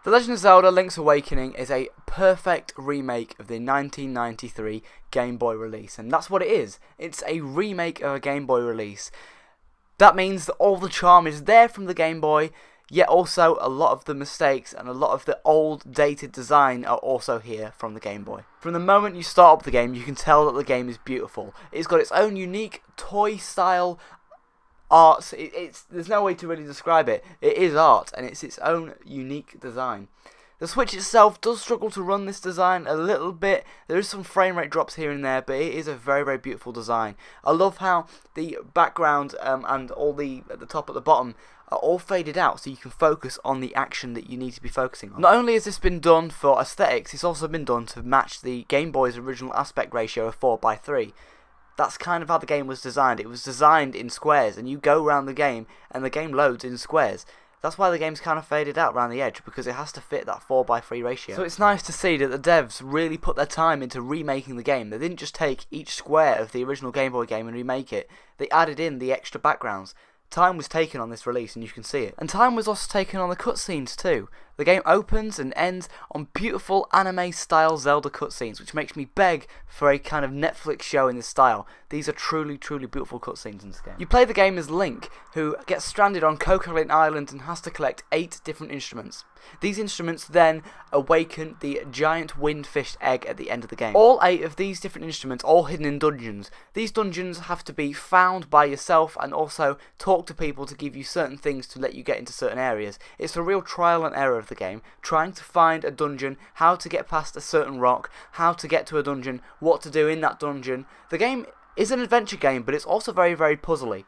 The Legend of Zelda Link's Awakening is a perfect remake of the 1993 Game Boy release, and that's what it is. It's a remake of a Game Boy release. That means that all the charm is there from the Game Boy, yet also a lot of the mistakes and a lot of the old dated design are also here from the Game Boy. From the moment you start up the game, you can tell that the game is beautiful. It's got its own unique toy style art. There's no way to really describe it. It is art, and it's its own unique design. The Switch itself does struggle to run this design a little bit. There is some frame rate drops here and there, but it is a very, very beautiful design. I love how the background and all the at the top, at the bottom are all faded out, so you can focus on the action that you need to be focusing on. Not only has this been done for aesthetics, it's also been done to match the Game Boy's original aspect ratio of 4:3. That's kind of how the game was designed. It was designed in squares, and you go around the game, and the game loads in squares. That's why the game's kind of faded out around the edge, because it has to fit that 4:3 ratio. So it's nice to see that the devs really put their time into remaking the game. They didn't just take each square of the original Game Boy game and remake it. They added in the extra backgrounds. Time was taken on this release, and you can see it. And time was also taken on the cutscenes too. The game opens and ends on beautiful anime-style Zelda cutscenes, which makes me beg for a kind of Netflix show in this style. These are truly, truly beautiful cutscenes in this game. You play the game as Link, who gets stranded on Cocomelon Island and has to collect 8 different instruments. These instruments then awaken the giant windfish egg at the end of the game. All 8 of these different instruments, all hidden in dungeons. These dungeons have to be found by yourself and also talk to people to give you certain things to let you get into certain areas. It's a real trial and error of the game, trying to find a dungeon, how to get past a certain rock, how to get to a dungeon, what to do in that dungeon. The game is an adventure game, but it's also very, very puzzly.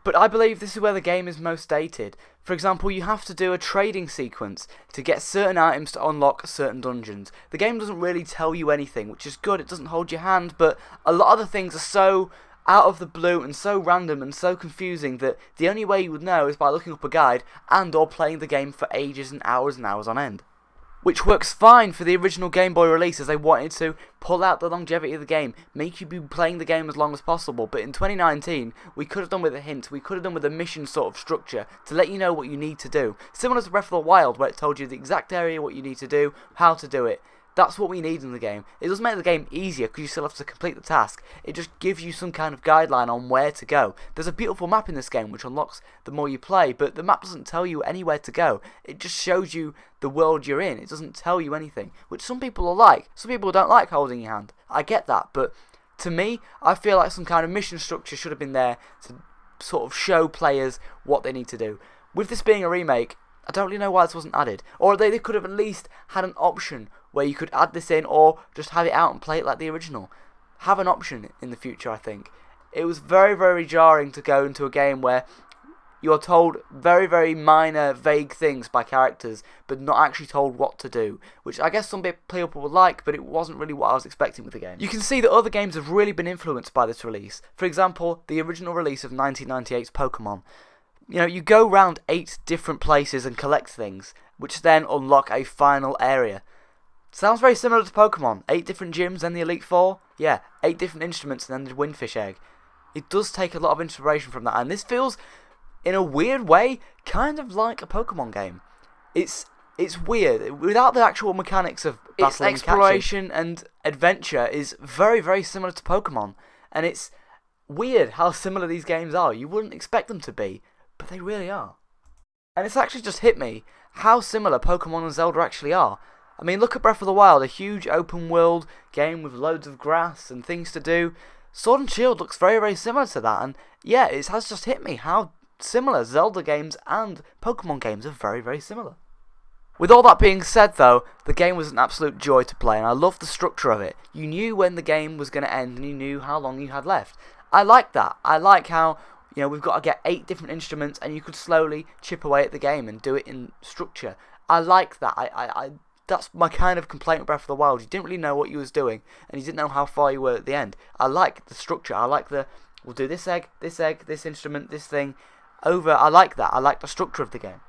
But I believe this is where the game is most dated. For example, you have to do a trading sequence to get certain items to unlock certain dungeons. The game doesn't really tell you anything, which is good. It doesn't hold your hand, but a lot of the things are so out of the blue and so random and so confusing that the only way you would know is by looking up a guide and or playing the game for ages and hours on end. Which works fine for the original Game Boy release, as they wanted to pull out the longevity of the game, make you be playing the game as long as possible. But in 2019, we could have done with a hint, we could have done with a mission sort of structure to let you know what you need to do. Similar to Breath of the Wild, where it told you the exact area, what you need to do, how to do it. That's what we need in the game. It doesn't make the game easier because you still have to complete the task. It just gives you some kind of guideline on where to go. There's a beautiful map in this game which unlocks the more you play, but the map doesn't tell you anywhere to go. It just shows you the world you're in. It doesn't tell you anything, which some people will like. Some people don't like holding your hand. I get that, but to me, I feel like some kind of mission structure should have been there to sort of show players what they need to do. With this being a remake, I don't really know why this wasn't added. Or they could have at least had an option where you could add this in or just have it out and play it like the original. Have an option in the future, I think. It was very, very jarring to go into a game where you are told very, very minor, vague things by characters, but not actually told what to do, which I guess some people would like, but it wasn't really what I was expecting with the game. You can see that other games have really been influenced by this release. For example, the original release of 1998's Pokemon. You know, you go around 8 different places and collect things, which then unlock a final area. Sounds very similar to Pokemon. 8 different gyms and the Elite Four. Yeah, 8 different instruments and then the Windfish Egg. It does take a lot of inspiration from that, and this feels, in a weird way, kind of like a Pokemon game. It's weird. Without the actual mechanics of battling, its exploration and adventure is very, very similar to Pokemon. And it's weird how similar these games are. You wouldn't expect them to be, but they really are. And it's actually just hit me how similar Pokemon and Zelda actually are. I mean, look at Breath of the Wild, a huge open world game with loads of grass and things to do. Sword and Shield looks very, very similar to that, and yeah, it has just hit me how similar Zelda games and Pokemon games are very, very similar. With all that being said though, the game was an absolute joy to play, and I loved the structure of it. You knew when the game was going to end, and you knew how long you had left. I like that. I like how, you know, we've got to get 8 different instruments, and you could slowly chip away at the game and do it in structure. I like that. That's my kind of complaint with Breath of the Wild. You didn't really know what you was doing, and you didn't know how far you were at the end. I like the structure. I like we'll do this egg, this instrument, this thing, over. I like that. I like the structure of the game.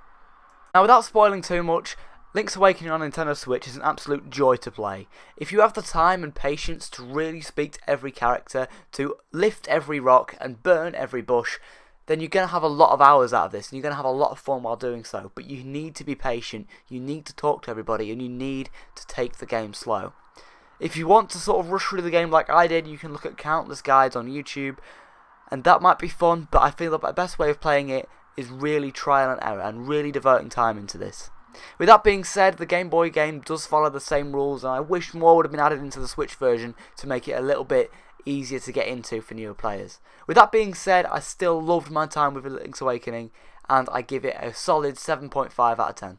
Now, without spoiling too much, Link's Awakening on Nintendo Switch is an absolute joy to play. If you have the time and patience to really speak to every character, to lift every rock and burn every bush, then you're going to have a lot of hours out of this, and you're going to have a lot of fun while doing so. But you need to be patient, you need to talk to everybody, and you need to take the game slow. If you want to sort of rush through the game like I did, you can look at countless guides on YouTube, and that might be fun, but I feel that the best way of playing it is really trial and error, and really devoting time into this. With that being said, the Game Boy game does follow the same rules, and I wish more would have been added into the Switch version to make it a little bit easier to get into for newer players. With that being said, I still loved my time with Link's Awakening, and I give it a solid 7.5 out of 10.